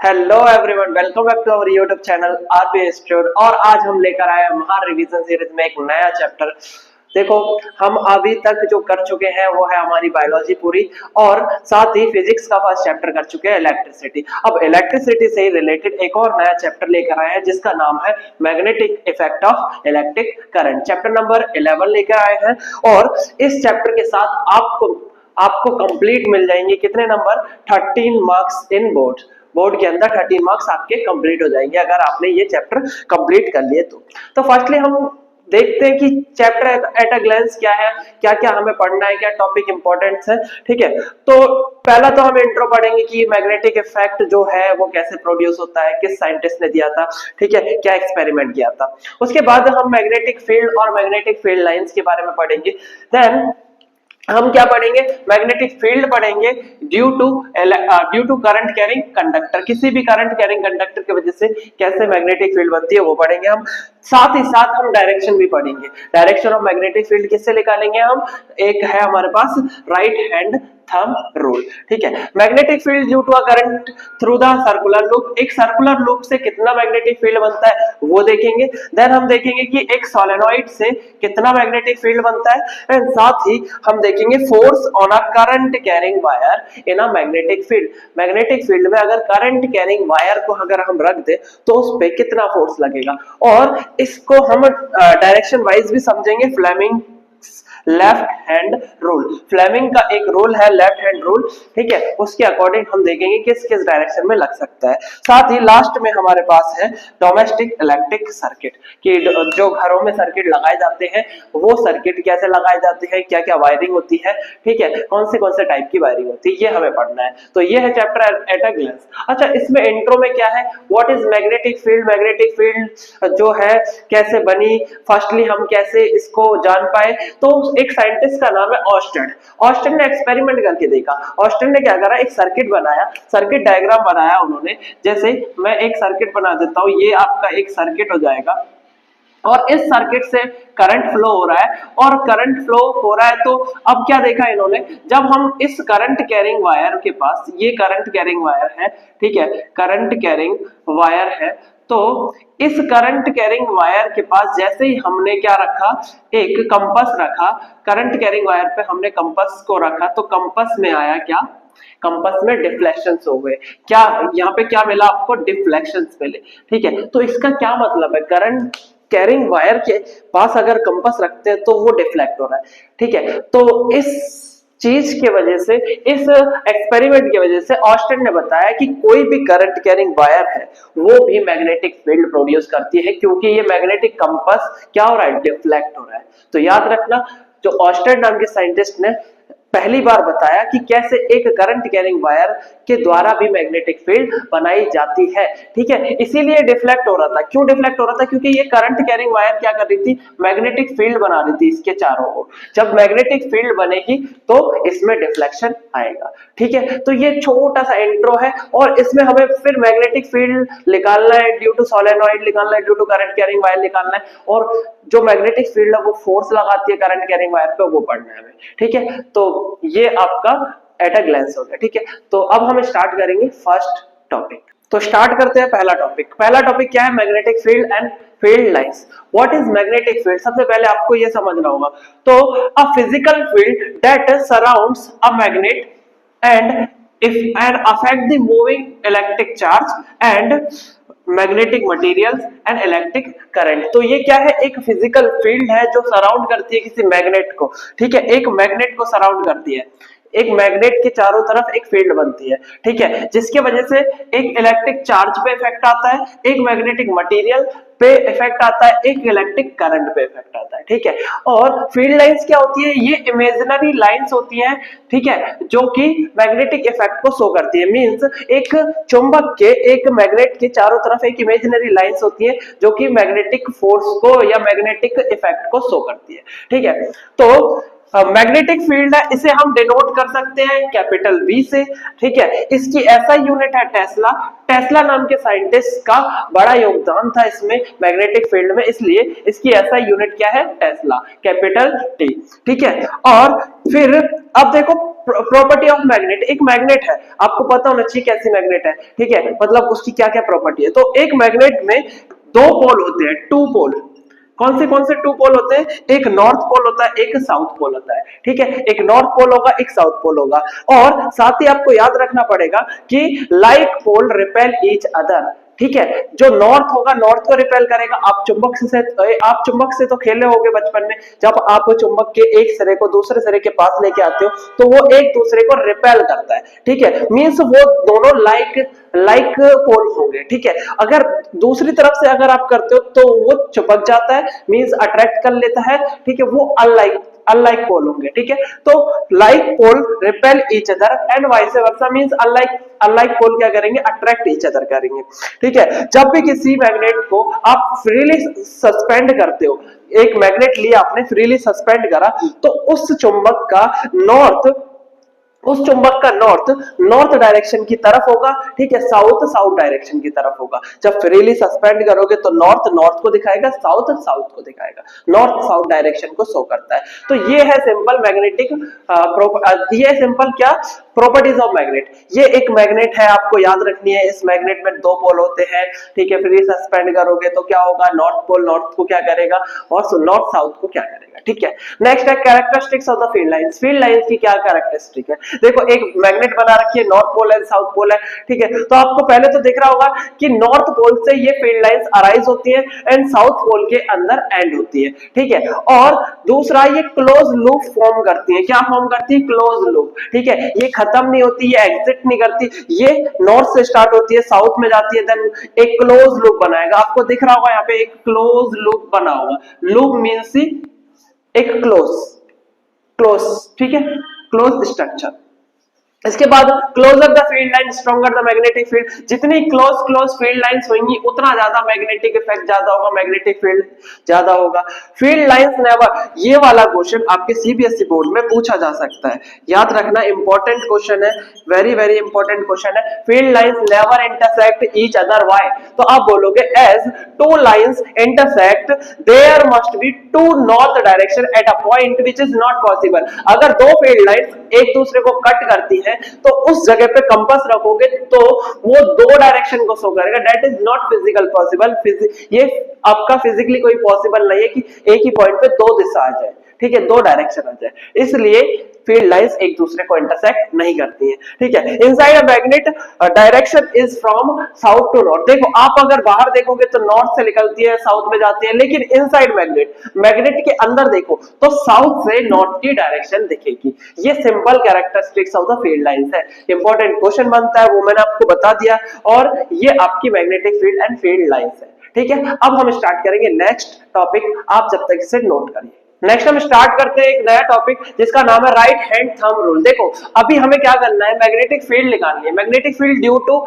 Hello everyone, welcome back to our YouTube channel RP institute. और आज हम लेकर आए हैं महार रिवीजन सीरीज में एक नया चैप्टर। देखो, हम अभी तक जो कर चुके हैं वो है हमारी बायोलॉजी पूरी, और साथ ही फिजिक्स का फर्स्ट चैप्टर कर चुके हैं इलेक्ट्रिसिटी। अब इलेक्ट्रिसिटी से रिलेटेड एक और नया चैप्टर लेकर आए हैं जिसका नाम है magnetic effect of electric current. Chapter number 11 लेकर आए हैं, और इस चैप्टर के साथ आपको कंप्लीट मिल जाएंगे कितने नंबर? 13 मार्क्स इन बोर्ड के अंदर 13 मार्क्स आपके कंप्लीट हो जाएंगे अगर आपने ये चैप्टर कंप्लीट कर लिए तो फर्स्टली हम देखते हैं कि चैप्टर एट अ ग्लैंस क्या है, क्या क्या हमें पढ़ना है, क्या टॉपिक इंपॉर्टेंट है। ठीक है, तो पहला तो हम इंट्रो पढ़ेंगे कि मैग्नेटिक इफेक्ट जो है वो कैसे प्रोड्यूस होता है, किस साइंटिस्ट ने दिया था, ठीक है, क्या एक्सपेरिमेंट किया था। उसके बाद हम मैग्नेटिक फील्ड और मैग्नेटिक फील्ड लाइंस के बारे में पढ़ेंगे। देन हम क्या पढ़ेंगे? मैग्नेटिक फील्ड पढ़ेंगे due to current carrying conductor. किसी भी करंट कैरिंग कंडक्टर की वजह से कैसे मैग्नेटिक फील्ड बनती है वो पढ़ेंगे हम। साथ ही साथ हम डायरेक्शन भी पढ़ेंगे। डायरेक्शन ऑफ मैग्नेटिक फील्ड किससे निकालेंगे हम? एक है हमारे पास राइट हैंड थंब रूल। ठीक है, magnetic field due to a current through the circular loop. एक सर्कुलर लूप से कितना मैग्नेटिक फील्ड बनता है वो देखेंगे। देन हम देखेंगे कि एक सोलेनोइड से कितना मैग्नेटिक फील्ड बनता है, एंड साथ ही हम देखेंगे force on a current carrying wire in a magnetic field. Magnetic field में अगर करंट कैरिंग वायर को अगर हम रख दे तो उस पे कितना फोर्स लगेगा, और इसको हम डायरेक्शन वाइज भी समझेंगे। Fleming left hand rule, Fleming का एक रूल है लेफ्ट हैंड रूल, ठीक है, उसके अकॉर्डिंग हम देखेंगे किस किस डायरेक्शन में लग सकता है। साथ ही लास्ट में हमारे पास है डोमेस्टिक इलेक्ट्रिक सर्किट, कि जो घरों में सर्किट लगाए जाते हैं वो सर्किट कैसे लगाए जाते हैं, क्या क्या वायरिंग होती है, ठीक है, कौन से टाइप की वायरिंग होती है, ये हमें पढ़ना है। तो ये है चैप्टर एट अ ग्लांस। अच्छा, इसमें इंट्रो में क्या है? What is magnetic field? Magnetic field जो है कैसे बनी, फर्स्टली हम कैसे इसको जान पाए? तो एक साइंटिस्ट का नाम है ऑस्टेड। ऑस्टेड ने एक्सपेरिमेंट करके देखा। ऑस्टेड ने क्या करा? एक सर्किट बनाया, सर्किट डायग्राम बनाया उन्होंने। जैसे मैं एक सर्किट बना देता हूं, ये आपका एक सर्किट हो जाएगा, और इस सर्किट से करंट फ्लो हो रहा है, और करंट फ्लो हो रहा है तो अब क्या देखा इन्होंने? जब हम इस करंट कैरिंग वायर के पास, ये करंट कैरिंग वायर है, ठीक है, करंट कैरिंग वायर है, तो इस करंट कैरिंग वायर के पास जैसे ही हमने क्या रखा? एक कंपास रखा। करंट कैरिंग वायर पे हमने कंपास को रखा, तो कंपास में आया क्या? कंपास में डिफ्लेक्शंस हो गए। क्या यहाँ पे क्या मिला आपको? डिफ्लेक्शंस मिले। ठीक है, तो इसका क्या मतलब है? करंट कैरिंग वायर के पास अगर कंपास रखते हैं तो वो डिफ्लेक्ट हो रहा है। ठीक है, तो इस चीज की वजह से, इस एक्सपेरिमेंट की वजह से ऑस्टेड ने बताया कि कोई भी करंट कैरिंग वायर है वो भी मैग्नेटिक फील्ड प्रोड्यूस करती है, क्योंकि ये मैग्नेटिक कंपास क्या हो रहा है? डिफ्लेक्ट हो रहा है। तो याद रखना, जो ऑस्टेड नाम के साइंटिस्ट ने पहली बार बताया कि कैसे एक करंट कैरिंग वायर के द्वारा भी मैग्नेटिक फील्ड बनाई जाती है। ठीक है, इसीलिए डिफ्लेक्ट हो रहा था। क्यों डिफ्लेक्ट हो रहा था? क्योंकि ये करंट कैरिंग वायर क्या कर रही थी? मैग्नेटिक फील्ड बना रही थी इसके चारों ओर। जब मैग्नेटिक फील्ड बनेगी तो इसमें डिफ्लेक्शन आएगा। ठीक है, तो ये छोटा सा इंट्रो है, और इसमें हमें फिर मैग्नेटिक फील्ड निकालना है ड्यू टू सोलेनोइड, निकालना है due to current carrying wire निकालना है, और जो मैग्नेटिक फील्ड है वो फोर्स लगाती है करंट कैरिंग वायर पे, वो पढ़ना है हमें। ठीक है, तो ये आपका एट अ ग्लैंस हो गया। ठीक है, तो अब हम स्टार्ट करेंगे फर्स्ट टॉपिक। तो स्टार्ट करते हैं पहला टॉपिक। पहला टॉपिक क्या है? Magnetic field and field lines. What is magnetic field? सबसे पहले आपको ये समझना होगा। तो a physical field that surrounds a magnet and if and affect the moving electric charge and magnetic materials and electric current. तो ये क्या है? एक फिजिकल फील्ड है जो सराउंड करती है किसी मैग्नेट को। ठीक है, एक मैग्नेट को सराउंड करती है, एक मैग्नेट के चारों तरफ एक फील्ड बनती है। ठीक है, जिसके वजह से एक इलेक्ट्रिक चार्ज पे इफेक्ट आता है, एक मैग्नेटिक मटेरियल पे इफेक्ट आता है, एक इलेक्ट्रिक करंट पे इफेक्ट आता है। ठीक है, और फील्ड लाइंस क्या होती है? ये इमेजिनरी लाइंस होती है, ठीक है, जो कि मैग्नेटिक इफेक्ट को शो करती है। मींस एक चुंबक के, एक मैग्नेट के चारों तरफ एक इमेजिनरी लाइंस होती है जो कि मैग्नेटिक फोर्स को या मैग्नेटिक इफेक्ट को शो करती है। ठीक है, तो मैग्नेटिक फील्ड है, इसे हम डिनोट कर सकते हैं कैपिटल V से। ठीक है, इसकी ऐसा यूनिट है टेस्ला। टेस्ला नाम के साइंटिस्ट का बड़ा योगदान था इसमें, मैग्नेटिक फील्ड में, इसलिए इसकी ऐसा यूनिट क्या है? Tesla, capital T। ठीक है, और फिर अब देखो प्रॉपर्टी ऑफ मैग्नेट, एक मैग्नेट है, आपको पता होना चाहिए कैसी मैग्नेट है, ठीक है, मतलब उसकी क्या क्या प्रॉपर्टी है। तो एक मैग्नेट में दो पोल होते हैं, टू पोल। कौन से टू पोल होते हैं? एक नॉर्थ पोल होता है, एक साउथ पोल होता है, ठीक है, एक नॉर्थ पोल होगा, एक साउथ पोल होगा। और साथ ही आपको याद रखना पड़ेगा कि like pole repel each other, ठीक है, जो नॉर्थ होगा नॉर्थ को रिपेल करेगा। आप चुंबक से तो खेले होंगे बचपन में, जब आप चुंबक के एक सिरे को दूसरे सिरे के पास लेके आते हो तो वो एक दूसरे को रिपेल करता है, ठीक है, मींस वो दोनों लाइक पोल होंगे, ठीक है। अगर दूसरी तरफ से अगर आप करते हो तो वो चिपक जाता है, मींस अट्रैक्ट कर लेता है, ठीक है, वो अनलाइक पोल होंगे, ठीक है। तो like pole repel each other and vice versa, means unlike pole क्या करेंगे? अट्रैक्ट ईच अदर करेंगे, ठीक है। जब भी किसी मैग्नेट को आप फ्रीली सस्पेंड करते हो, एक मैग्नेट लिया आपने, फ्रीली सस्पेंड करा, तो उस चुंबक का नॉर्थ डायरेक्शन की तरफ होगा, ठीक है, साउथ डायरेक्शन की तरफ होगा। जब फ्रीली सस्पेंड करोगे तो नॉर्थ को दिखाएगा, साउथ को दिखाएगा, नॉर्थ साउथ डायरेक्शन को शो करता है। तो ये है सिंपल मैग्नेटिक ये सिंपल क्या प्रॉपर्टीज ऑफ मैग्नेट। ये एक मैग्नेट है, आपको याद रखनी है। इस मैग्नेट में दो पोल होते हैं, ठीक है, फ्रीली सस्पेंड करोगे तो क्या होगा? नॉर्थ पोल नॉर्थ को क्या करेगा और नॉर्थ साउथ को क्या करेगा, ठीक है। नेक्स्ट है characteristics of the field lines. Field lines की क्या कैरेक्टरिस्टिक है? देखो, एक मैग्नेट बना रखी है, नॉर्थ पोल है, साउथ पोल है, ठीक है। तो आपको पहले तो दिख रहा होगा कि नॉर्थ पोल से ये फील्ड लाइंस अराइज होती है एंड साउथ पोल के अंदर एंड होती है, ठीक है। और दूसरा, ये क्लोज लूप फॉर्म करती है। क्या फॉर्म करती है? क्लोज लूप, ठीक है। ये खत्म नहीं होती, ये एग्जिट नहीं करती, ये नॉर्थ से स्टार्ट होती है, साउथ में जाती है, देन एक क्लोज लूप बनाएगा। आपको दिख रहा होगा यहाँ पे एक क्लोज लूप बना होगा। लूप मीन्स एक क्लोज, ठीक है, क्लोज स्ट्रक्चर। इसके बाद closer the field line stronger the magnetic field. जितनी क्लोज फील्ड लाइंस होंगी उतना ज्यादा मैग्नेटिक इफेक्ट ज्यादा होगा, मैग्नेटिक फील्ड ज्यादा होगा। फील्ड लाइंस नेवर, ये वाला क्वेश्चन आपके सीबीएसई बोर्ड में पूछा जा सकता है, याद रखना, इंपॉर्टेंट क्वेश्चन है, वेरी वेरी इंपॉर्टेंट क्वेश्चन है। Field lines never intersect each other, why? तो आप बोलोगे as two lines intersect there must be two north direction at a point which is not possible. अगर दो फील्ड लाइंस एक दूसरे को कट करती है तो उस जगह पे कंपास रखोगे तो वो दो डायरेक्शन को शो करेगा, that is not physical possible. ये आपका फिजिकली कोई पॉसिबल नहीं है कि एक ही पॉइंट पे दो दिशा आ जाए, ठीक है, दो डायरेक्शन आ जाए, इसलिए फील्ड लाइंस एक दूसरे को इंटरसेक्ट नहीं करती हैं, ठीक है। Inside a magnet direction is from south to north. देखो, आप अगर बाहर देखोगे तो नॉर्थ से निकलती है, साउथ में जाती है, लेकिन इनसाइड मैग्नेट के अंदर देखो तो साउथ से नॉर्थ की डायरेक्शन दिखेगी। ये simple characteristics of the field lines है। इंपॉर्टेंट क्वेश्चन बनता है, वो मैंने आपको बता दिया, और ये आपकी magnetic field and field lines है, ठीक है। अब हम स्टार्ट करेंगे नेक्स्ट टॉपिक, आप जब तक इसे नोट करिए। नेक्स्ट हम स्टार्ट करते हैं एक नया टॉपिक जिसका नाम है राइट हैंड थंब रूल। देखो, अभी हमें क्या करना है? मैग्नेटिक फील्ड निकालनी है। Magnetic field due to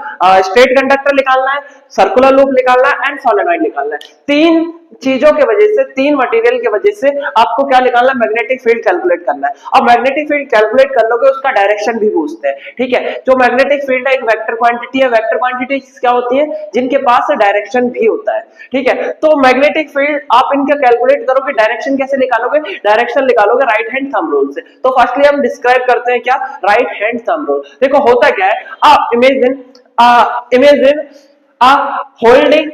straight conductor निकालना है, सर्कुलर लूप निकालना है एंड सोलेनॉइड निकालना है। तीन चीजों के वजह से, तीन मटेरियल के वजह से आपको क्या निकालना है? मैग्नेटिक फील्ड कैलकुलेट करना है। अब मैग्नेटिक फील्ड कैलकुलेट कर लोगे, उसका डायरेक्शन भी पूछते हैं, ठीक है। जो मैग्नेटिक फील्ड है एक वेक्टर क्वांटिटी है। वेक्टर क्वांटिटी क्या होती है? जिनके पास डायरेक्शन भी होता है, ठीक है। तो मैग्नेटिक फील्ड आप इनका कैलकुलेट करोगे, डायरेक्शन कैसे निकालोगे? डायरेक्शन निकालोगे राइट हैंड थंब रूल से। तो फर्स्टली हम डिस्क्राइब करते हैं क्या राइट हैंड थंब रूल। देखो, होता क्या है, आप imagine holding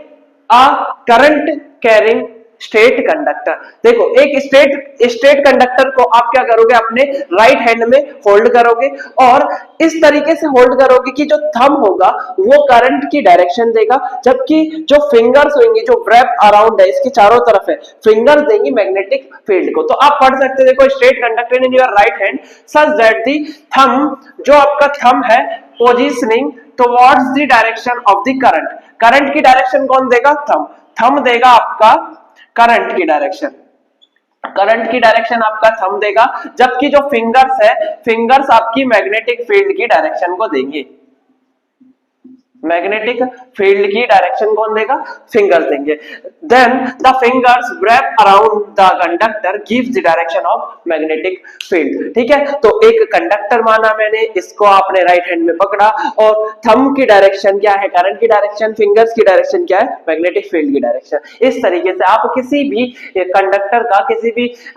a current carrying straight conductor. देखो, एक स्ट्रेट कंडक्टर को आप क्या करोगे? अपने राइट हैंड में होल्ड करोगे और इस तरीके से होल्ड करोगे कि जो थंब होगा वो करंट की डायरेक्शन देगा, जबकि जो फिंगर्स होंगे, जो व्रैप अराउंड है, इसके चारों तरफ है, फिंगर्स देंगी मैग्नेटिक फील्ड को। तो आप पढ़ सकते हैं, देखो, straight conductor in your right hand such that the thumb, जो आपका थंब है, positioning towards the direction of the current. Current की डायरेक्शन कौन देगा? थंब देगा आपका करंट की डायरेक्शन आपका थंब देगा, जबकि जो फिंगर्स है, फिंगर्स आपकी मैग्नेटिक फील्ड की डायरेक्शन को देंगे। मैग्नेटिक फील्ड की डायरेक्शन कौन देगा? फिंगर्स देंगे। Then the fingers wrap around the conductor gives the direction of magnetic field. ठीक है, तो एक कंडक्टर माना मैंने, इसको आपने राइट हैंड में पकड़ा और थंब की डायरेक्शन क्या है? करंट की डायरेक्शन। फिंगर्स की डायरेक्शन क्या है? मैग्नेटिक फील्ड की डायरेक्शन। इस तरीके से आप किसी भी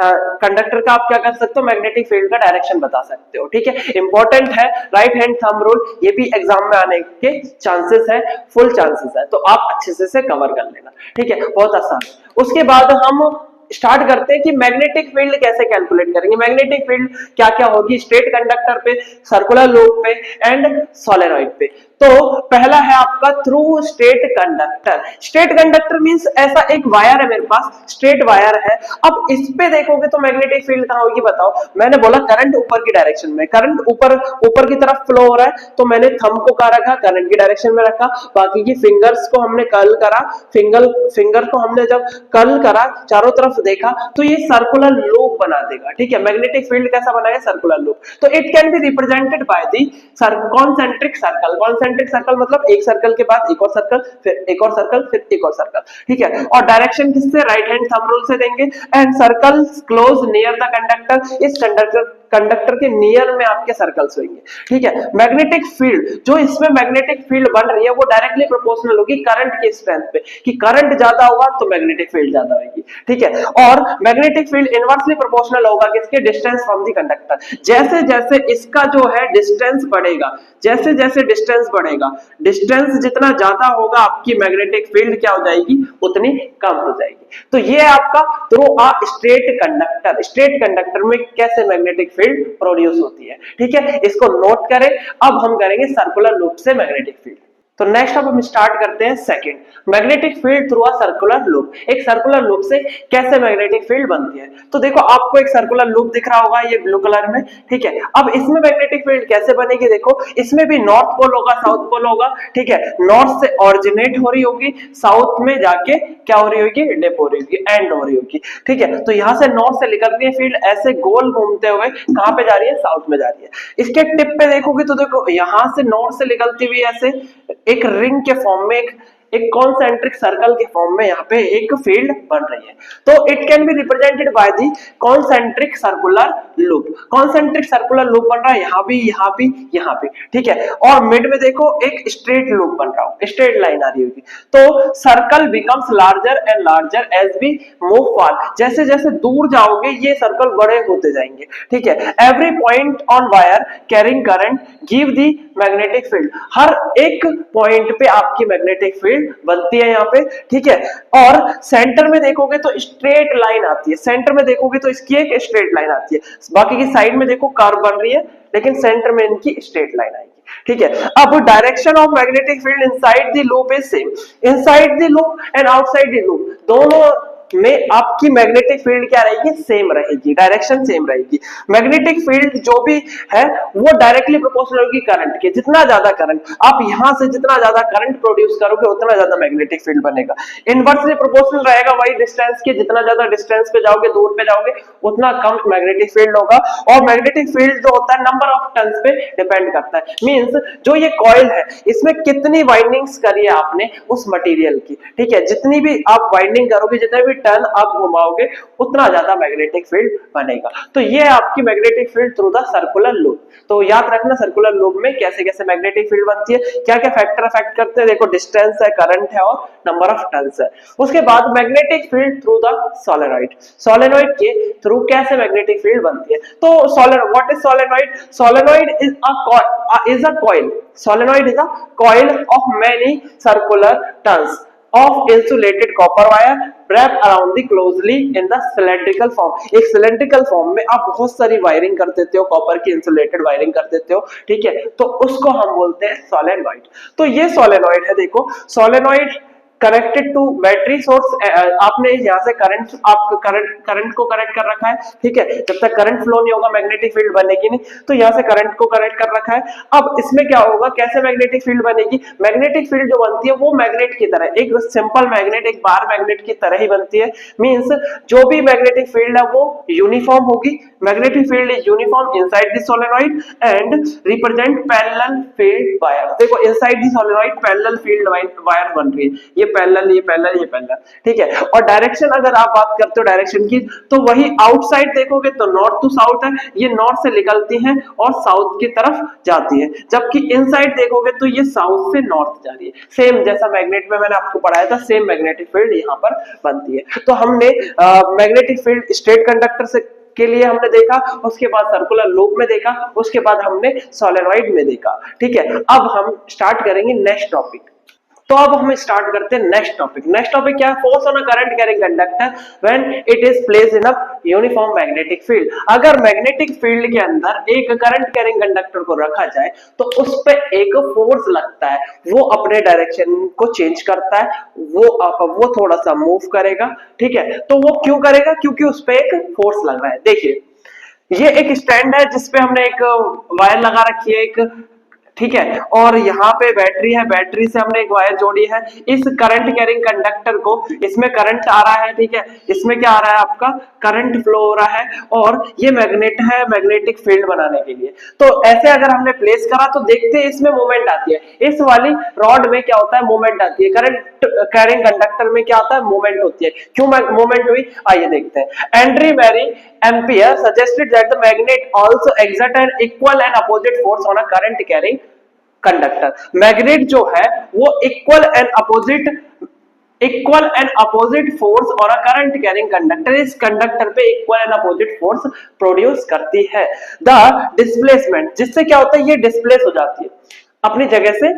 कंडक्टर का आप क्या कर सकते हो? मैग्नेटिक फील्ड का डायरेक्शन बता सकते हो। ठीक है, इंपॉर्टेंट है राइट हैंड थंब रूल, ये भी एग्जाम में आने के चांसेस है, फुल चांसेस है, तो आप अच्छे से कवर कर लेना। ठीक है, बहुत आसान है। उसके बाद हम स्टार्ट करते हैं कि मैग्नेटिक फील्ड कैसे कैलकुलेट करेंगे। मैग्नेटिक फील्ड क्या क्या होगी? स्ट्रेट कंडक्टर पे, सर्कुलर लूप पे एंड सोलेनॉइड पे। तो पहला है आपका through straight conductor. Straight conductor means ऐसा एक वायर है मेरे पास, स्ट्रेट वायर है। अब इस पे देखोगे तो मैग्नेटिक फील्ड कहां होगी बताओ? मैंने बोला करंट ऊपर की डायरेक्शन में, करंट ऊपर की तरफ फ्लो हो रहा है, तो मैंने थंब को कहां रखा? करंट की डायरेक्शन में रखा। बाकी की फिंगर्स को हमने कर्ल करा, फिंगर को हमने जब कर्ल करा, चारों तरफ देखा, तो ये सर्कुलर लूप बना देगा। ठीक है, मैग्नेटिक फील्ड कैसा बनाएगा? Circular loop. तो it can be represented by the concentric circle. Concentric circle मतलब एक सर्कल के बाद एक और सर्कल, फिर एक और सर्कल, फिर एक और सर्कल। ठीक है, और डायरेक्शन किससे? राइट हैंड थंब रूल से देंगे। And circles close near the conductor. इस कंडक्टर के नियर में आपके सर्कल्स होंगे। ठीक है, मैग्नेटिक फील्ड जो इसमें मैग्नेटिक फील्ड बन रही है वो डायरेक्टली प्रोपोर्शनल होगी करंट के स्ट्रेंथ पे, कि करंट ज्यादा होगा तो मैग्नेटिक फील्ड ज्यादा होगी। ठीक है, और मैग्नेटिक फील्ड इनवर्सली प्रोपोर्शनल होगा किसके? Distance from the conductor. जैसे जैसे इसका जो है डिस्टेंस बढ़ेगा, जैसे जैसे डिस्टेंस बढ़ेगा, डिस्टेंस जितना ज्यादा होगा आपकी मैग्नेटिक फील्ड क्या हो जाएगी? उतनी कम हो जाएगी। तो ये आपका through a straight conductor. Straight conductor में कैसे मैग्नेटिक फील्ड प्रोड्यूस होती है। ठीक है, इसको नोट करें। अब हम करेंगे सर्कुलर लूप से मैग्नेटिक फील्ड। तो नेक्स्ट अब हम स्टार्ट करते हैं second, magnetic field through a circular loop. एक सर्कुलर लूप से कैसे मैग्नेटिक फील्ड बनती है? तो देखो आपको एक सर्कुलर लूप दिख रहा होगा ये ब्लू कलर में। ठीक है, अब इसमें मैग्नेटिक फील्ड कैसे बनेगी? देखो इसमें भी नॉर्थ पोल होगा, साउथ पोल होगा। ठीक है, नॉर्थ से ऑरिजिनेट हो रही होगी, साउथ में जाके क्या हो रही होगी? डिप हो रही होगी, एंड हो रही होगी। ठीक है, तो यहां से नॉर्थ से निकल रही है फील्ड, ऐसे गोल घूमते हुए कहां पे जा रही है? साउथ में जा रही है। इसके टिप पे देखोगे तो देखो यहां से नॉर्थ से निकलती हुई ऐसे एक रिंग के फॉर्म में, एक कॉन्सेंट्रिक सर्कल के फॉर्म में यहाँ पे एक फील्ड बन रही है। तो it can be represented by the concentric circular loop. Concentric circular loop बन रहा है यहाँ भी, यहाँ भी, यहाँ भी। ठीक है, और मिड में देखो एक स्ट्रेट लूप बन रहा हो, स्ट्रेट लाइन आ रही होगी। तो circle becomes larger and larger as we move far. जैसे जैसे दूर जाओगे ये सर्कल बड़े होते जाएंगे। ठीक है, every point on wire carrying current give the magnetic field. हर एक पॉइंट पे आपकी मैग्नेटिक फील्ड बनती है यहाँ पे। ठीक है, और सेंटर में देखोगे तो स्ट्रेट लाइन आती है, सेंटर में देखोगे तो इसकी एक स्ट्रेट लाइन आती है। बाकी की साइड में देखो कर्व बन रही है, लेकिन सेंटर में इनकी स्ट्रेट लाइन आएगी। ठीक है, अब direction of magnetic field inside the loop is same. Inside the loop and outside the loop दोनों में आपकी मैग्नेटिक फील्ड क्या रहेगी? सेम रहेगी, डायरेक्शन सेम रहेगी। मैग्नेटिक फील्ड जो भी है वो डायरेक्टली प्रोपोर्शनल होगी करंट के। जितना ज्यादा करंट आप यहां से जितना ज्यादा करंट प्रोड्यूस करोगे उतना ज्यादा मैग्नेटिक फील्ड बनेगा। इनवर्सली प्रोपोर्शनल रहेगा वही डिस्टेंस के, जितना ज्यादा डिस्टेंस पे जाओगे, दूर पे जाओगे, उतना कम मैग्नेटिक फील्ड होगा। और मैग्नेटिक फील्ड जो होता है नंबर ऑफ टर्न्स पे डिपेंड करता है। मींस जो ये कॉइल है इसमें कितनी वाइंडिंग्स करी है आपने उस मटेरियल की। ठीक है, जितनी भी आप वाइंडिंग करोगे, जितने भी टर्न आप घुमाओगे, उतना ज्यादा मैग्नेटिक फील्ड बनेगा। तो ये आपकी magnetic field through the circular loop. तो याद रखना सर्कुलर लूप में कैसे कैसे मैग्नेटिक फील्ड बनती है, क्या क्या फैक्टर अफेक्ट करते हैं। देखो डिस्टेंस है, करंट है और नंबर ऑफ टर्न्स है। उसके बाद magnetic field through the solenoid. Solenoid के थ्रू कैसे मैग्नेटिक फील्ड बनती है? तो what is solenoid? Solenoid is a coil. Solenoid is a coil of many circular turns of insulated copper wire wrapped around the closely in the cylindrical form। एक cylindrical form में आप बहुत सारी wiring कर देते हो, कॉपर की insulated wiring कर देते हो। ठीक है, तो उसको हम बोलते हैं सोलेनॉइड। तो ये सोलेनॉइड है। देखो solenoid connected to battery source. आपने यहाँ से करंट को कनेक्ट कर रखा है, ठीक है। जब तक करंट फ्लो नहीं होगा मैग्नेटिक फील्ड बनेगी नहीं, तो यहाँ से करंट को कनेक्ट कर रखा है। अब इसमें क्या होगा, कैसे मैग्नेटिक फील्ड बनेगी? मैग्नेटिक फील्ड जो बनती है वो मैग्नेट की तरह, एक सिंपल मैग्नेट, एक बार मैग्नेट की तरह ही बनती है। मींस जो भी मैग्नेटिक फील्ड है वो यूनिफॉर्म होगी। Magnetic field is uniform inside the solenoid and represent parallel field wire. देखो inside the solenoid parallel field wire बन रही है, ये पैरेलल, ये पैरेलल, ये पैरेलल, ठीक है। और डायरेक्शन अगर आप बात करते हो डायरेक्शन की, तो वही आउटसाइड देखोगे तो नॉर्थ टू साउथ है, ये नॉर्थ से निकलती है और साउथ की तरफ जाती है। जबकि इनसाइड देखोगे तो ये साउथ से नॉर्थ जा रही है। सेम जैसा मैग्नेट में मैंने आपको पढ़ाया था, सेम मैग्नेटिक फील्ड यहाँ पर बनती है। तो हमने मैग्नेटिक फील्ड स्ट्रेट कंडक्टर से के लिए हमने देखा, उसके बाद सर्कुलर लूप में देखा, उसके बाद हमने सोलेनॉइड में देखा, ठीक है। अब हम स्टार्ट करेंगे नेक्स्ट टॉपिक। तो अब हम स्टार्ट करते हैं नेक्स्ट टॉपिक। नेक्स्ट टॉपिक क्या है? Force on a current carrying conductor when it is placed in a uniform magnetic field. अगर मैग्नेटिक फील्ड के अंदर एक करंट कैरिंग कंडक्टर को रखा जाए तो उस पे एक फोर्स लगता है, वो अपने डायरेक्शन को चेंज करता है, वो थोड़ा सा मूव करेगा, ठीक है। तो वो क्यों करेगा? क्योंकि उस पे एक फोर्स लग रहा है। देखिए ये एक स्टैंड है जिसपे हमने एक वायर लगा रखी है, एक, ठीक है। और यहाँ पे बैटरी है, बैटरी से हमने एक वायर जोड़ी है। इस करंट कैरिंग कंडक्टर को, इसमें करंट आ रहा है, ठीक है, इसमें क्या आ रहा है आपका करंट फ्लो हो रहा है, और ये मैग्नेट है मैग्नेटिक फील्ड बनाने के लिए। तो ऐसे अगर हमने प्लेस करा तो देखते हैं इसमें मूवमेंट आती है। इस वाली रॉड में क्या होता है? मूवमेंट आती है। करंट कैरिंग कंडक्टर में क्या आता है? मूवमेंट होती है। क्यों मूवमेंट हुई, आइए देखते हैं। Andre Marie Ampere suggested that the magnet also exert an equal and opposite force on a current carrying conductor. Magnet जो है वो इक्वल एंड अपोजिट फोर्स और अ करंट कैरिंग कंडक्टर, इस कंडक्टर पे equal and opposite force produce करती है। The displacement, जिससे क्या होता है, ये डिस्प्लेस हो जाती है, अपनी जगह से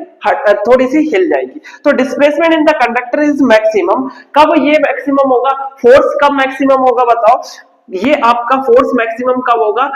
थोड़ी सी हिल जाएगी। तो displacement in the conductor is maximum. कब ये मैक्सिमम होगा? फोर्स कब मैक्सिमम होगा बताओ? ये आपका फोर्स मैक्सिमम कब होगा?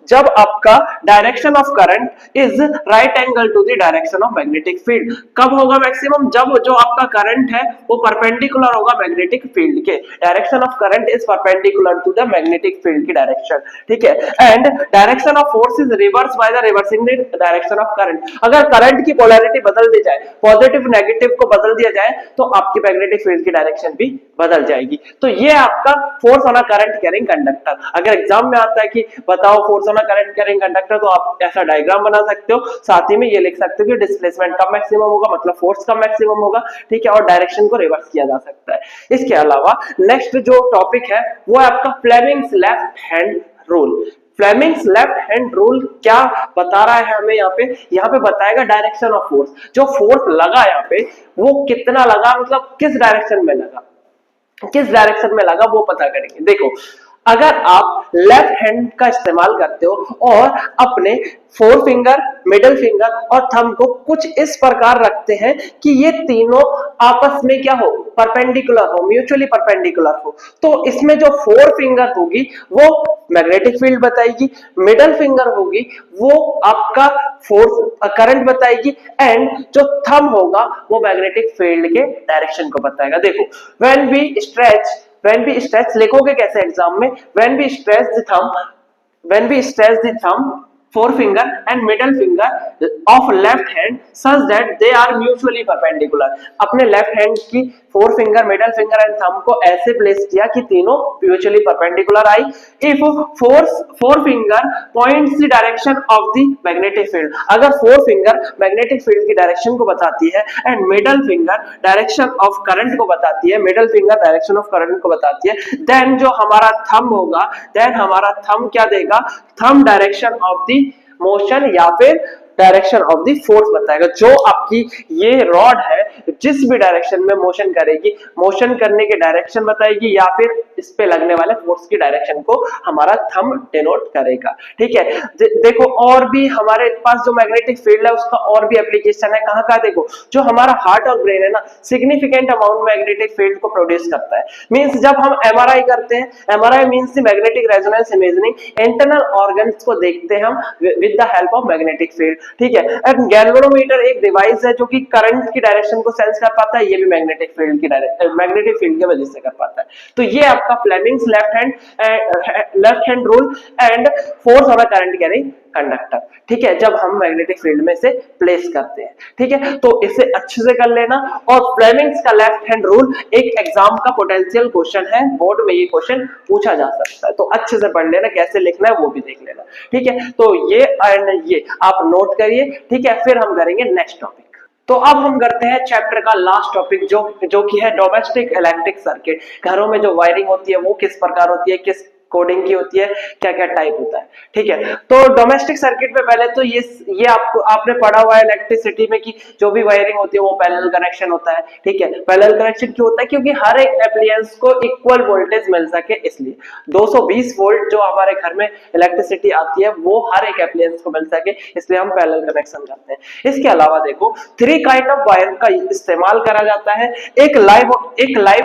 जब आपका direction of current is right angle to the direction of magnetic field. कब होगा मैक्सिमम? जब जो आपका करंट है वो परपेंडिकुलर होगा मैग्नेटिक फील्ड के। Direction of current is perpendicular to the magnetic field की डायरेक्शन, ठीक है। And direction of force is reverse by the reversing the direction of current. अगर करंट की पोलैरिटी बदल दी जाए, पॉजिटिव नेगेटिव को बदल दिया जाए, तो आपकी मैग्नेटिक फील्ड की डायरेक्शन भी बदल जाएगी। तो ये आपका force on a current carrying conductor. अगर एग्जाम में आता है कि बताओ force on a current carrying conductor, तो आप ऐसा डायग्राम बना सकते हो, साथ ही में ये लिख सकते हो कि डिस्प्लेसमेंट कब मैक्सिमम होगा, मतलब फोर्स कब मैक्सिमम होगा, ठीक है। और डायरेक्शन को रिवर्स किया जा सकता है। इसके अलावा नेक्स्ट जो टॉपिक है वो है आपका Fleming's left hand rule. Fleming's left hand rule क्या बता रहा है हमें? यहाँ पे बताएगा डायरेक्शन ऑफ फोर्स। जो फोर्स लगा यहाँ पे वो कितना लगा, मतलब किस डायरेक्शन में लगा, किस डायरेक्शन में लगा, वो पता करेंगे। देखो अगर आप लेफ्ट हैंड का इस्तेमाल करते हो और अपने फोर फिंगर, मिडिल फिंगर और थंब को कुछ इस प्रकार रखते हैं कि ये तीनों आपस में क्या हो, परपेंडिकुलर हो, म्यूचुअली परपेंडिकुलर हो, तो इसमें जो फोर फिंगर होगी वो मैग्नेटिक फील्ड बताएगी, मिडिल फिंगर होगी वो आपका फोर्स करंट बताएगी, एंड जो थंब होगा वो मैग्नेटिक फील्ड के डायरेक्शन को बताएगा। देखो व्हेन वी स्ट्रेच लिखोगे कैसे एग्जाम में? When we stretch the thumb, forefinger and middle finger of left hand such that they are mutually perpendicular। अपने लेफ्ट हैंड की four finger, middle finger and thumb को ऐसे प्लेस किया कि तीनों mutually perpendicular I. If four finger points the direction of the magnetic field, अगर four finger magnetic field की direction को बताती है and middle finger direction of current को बताती है, middle finger direction of current को बताती है, देन जो हमारा थंब होगा, देन हमारा थंब क्या देगा? Thumb direction of the motion या फिर डायरेक्शन ऑफ द फोर्स बताएगा। जो आपकी ये रॉड है जिस भी डायरेक्शन में मोशन करेगी, मोशन करने के डायरेक्शन बताएगी या फिर इस पे लगने वाले फोर्स की डायरेक्शन को हमारा थंब डिनोट करेगा, ठीक है। देखो और भी हमारे पास जो मैग्नेटिक फील्ड है उसका और भी एप्लीकेशन है। कहाँ का? देखो जो हमारा हार्ट और ब्रेन है ना, सिग्निफिकेंट अमाउंट मैग्नेटिक फील्ड को प्रोड्यूस करता है। मींस जब हम एमआरआई करते हैं, MRI means magnetic resonance imaging, internal organs को देखते हैं हम with the help of magnetic field. ठीक है। एंड गैल्वेनोमीटर एक डिवाइस है जो कि करंट की डायरेक्शन को सेंस कर पाता है, ये भी मैग्नेटिक फील्ड की वजह से कर पाता है। तो ये आपका Fleming's left hand rule and force on a current carrying conductor, ठीक है, जब हम मैग्नेटिक फील्ड में से प्लेस करते हैं, ठीक है। तो इसे अच्छे से कर लेना। और फ्लेमिंग्स का लेफ्ट हैंड रूल एक एग्जाम का पोटेंशियल क्वेश्चन है, बोर्ड में ये क्वेश्चन पूछा जा सकता है, तो अच्छे से पढ़ लेना, कैसे लिखना है वो भी देख लेना, ठीक है। तो ये एंड ये आप नोट करिए, ठीक है। फिर हम करेंगे नेक्स्ट टॉपिक। तो अब हम करते हैं चैप्टर का लास्ट टॉपिक जो कि है डोमेस्टिक इलेक्ट्रिक सर्किट। घरों में जो वायरिंग होती है वो किस प्रकार होती है, किस कोडिंग की होती है, क्या क्या टाइप होता है, ठीक है। तो डोमेस्टिक सर्किट में पहले तो ये आपने पढ़ा हुआ है इलेक्ट्रिसिटी में कि जो भी वायरिंग होती है वो पैरेलल कनेक्शन होता है, ठीक है। पैरेलल कनेक्शन क्यों होता है, क्योंकि हर एक एप्लायंस को इक्वल वोल्टेज मिल सके, इसलिए 220 वोल्ट जो हमारे घर में इलेक्ट्रिसिटी आती है वो हर एक एप्लायंस को मिल सके, इसलिए हम पैरेलल कनेक्शन करते हैं। इसके अलावा देखो 3 काइंड ऑफ वायर का इस्तेमाल करा जाता है। एक लाइव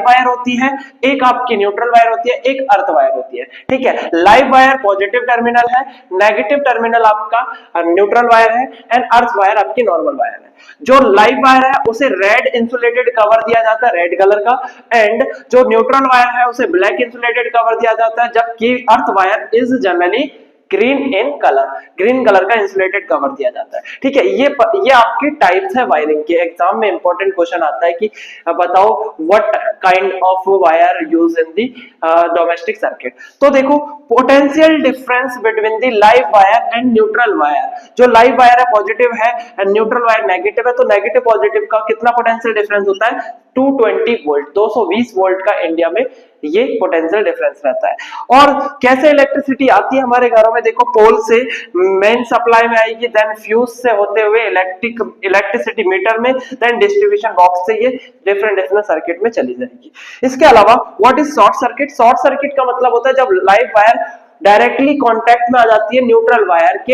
वायर होती है, एक आपकी न्यूट्रल वायर होती है, एक अर्थ वायर होती है, ठीक है। लाइव वायर पॉजिटिव टर्मिनल है, नेगेटिव टर्मिनल आपका न्यूट्रल वायर है एंड अर्थ वायर आपकी नॉर्मल वायर है। जो लाइव वायर है उसे रेड इंसुलेटेड कवर दिया जाता है, रेड कलर का, एंड जो न्यूट्रल वायर है उसे ब्लैक इंसुलेटेड कवर दिया जाता है, जबकि earth wire is generally green colour का इंसुलेटेड कवर दिया जाता है, ठीक है। ये आपकी टाइप्स है वायरिंग के। एग्जाम में इंपॉर्टेंट क्वेश्चन आता है कि बताओ what kind of wire use in the domestic circuit. तो देखो potential difference between the live wire and neutral wire. जो लाइव वायर है पॉजिटिव है एंड न्यूट्रल वायर नेगेटिव है, तो नेगेटिव पॉजिटिव का कितना पोटेंशियल डिफरेंस होता है, 220 वोल्ट, 220 वोल्ट का इंडिया में ये पोटेंशियल डिफरेंस रहता है। और कैसे इलेक्ट्रिसिटी आती है हमारे घरों में, देखो पोल से मेन सप्लाई में आएगी, देन फ्यूज से होते हुए इलेक्ट्रिसिटी मीटर में, देन डिस्ट्रीब्यूशन बॉक्स से ये डिफरेंट सर्किट में चली जाएगी। इसके अलावा what is short circuit. Short circuit का मतलब होता है जब लाइव वायर डायरेक्टली कांटेक्ट में आ जाती है न्यूट्रल वायर के,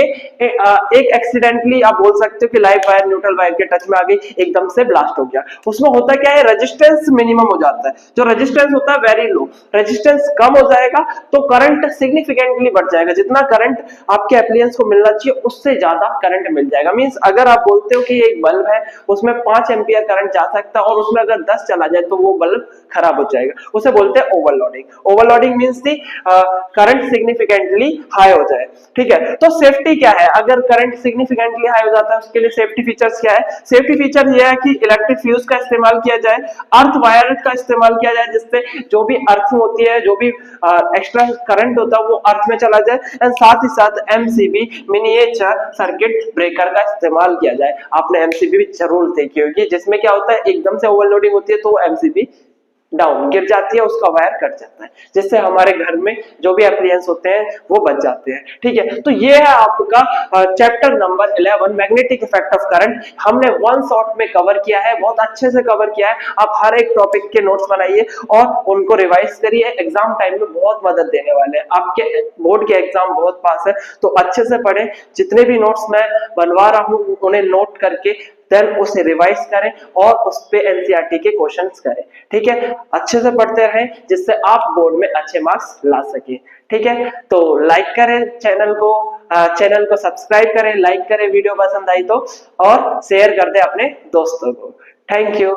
एक एक्सीडेंटली आप बोल सकते हो कि लाइव वायर न्यूट्रल वायर के टच में आ गई, एकदम से ब्लास्ट हो गया। उसमें होता क्या है, रेजिस्टेंस मिनिमम हो जाता है, जो रेजिस्टेंस होता है वेरी लो, रेजिस्टेंस कम हो जाएगा तो करंट सिग्निफिकेंटली बढ़ जाएगा। जितना करंट आपके एप्लायंस को मिलना चाहिए उससे ज्यादा करंट मिल जाएगा। मींस अगर आप बोलते हो कि एक बल्ब है उसमें 5 एम्पियर करंट जा सकता है और उसमें अगर 10 चला जाए तो वो बल्ब खराब हो जाएगा, उसे बोलते हैं ओवरलोडिंग। ओवरलोडिंग मींस दी करंट सिग्निफिकेंटली हाई हो जाए, ठीक है। तो सेफ्टी क्या है, अगर करंट सिग्निफिकेंटली हाई हो जाता है उसके लिए सेफ्टी फीचर्स क्या है। सेफ्टी फीचर यह है कि इलेक्ट्रिक फ्यूज का इस्तेमाल किया जाए, अर्थ वायर का इस्तेमाल किया जाए, जिससे जो भी अर्थ होती है, जो भी एक्स्ट्रा करंट होता है वो अर्थ में चला जाए, एंड साथ ही साथ एमसीबी मिनिएचर सर्किट ब्रेकर का इस्तेमाल किया जाए। आपने एमसीबी जरूर देखी होगी, जिसमें क्या होता है एकदम से ओवरलोडिंग होती है तो एमसीबी डाउन गिर जाती है, उसका वायर कट जाता है, जिससे हमारे घर में जो भी एप्लायंस होते हैं वो बच जाते हैं, ठीक है। तो ये है आपका chapter number 11 magnetic effect of current. हमने वन शॉट में कवर किया है, बहुत अच्छे से कवर किया है। आप हर एक टॉपिक के नोट्स बनाइए और उनको रिवाइज करिए, एग्जाम टाइम में बहुत मदद देने वाले हैं। आपके बोर्ड के एग्जाम बहुत पास है तो अच्छे से पढ़ें, जितने भी नोट्स मैं बनवा रहा हूँ उन्हें नोट करके देन उसे रिवाइज करें और उस पे एनसीईआरटी के क्वेश्चंस करें, ठीक है। अच्छे से पढ़ते रहें जिससे आप बोर्ड में अच्छे मार्क्स ला सके, ठीक है। तो लाइक करें चैनल को सब्सक्राइब करें, लाइक करें वीडियो पसंद आई तो, और शेयर कर दें अपने दोस्तों को। Thank you.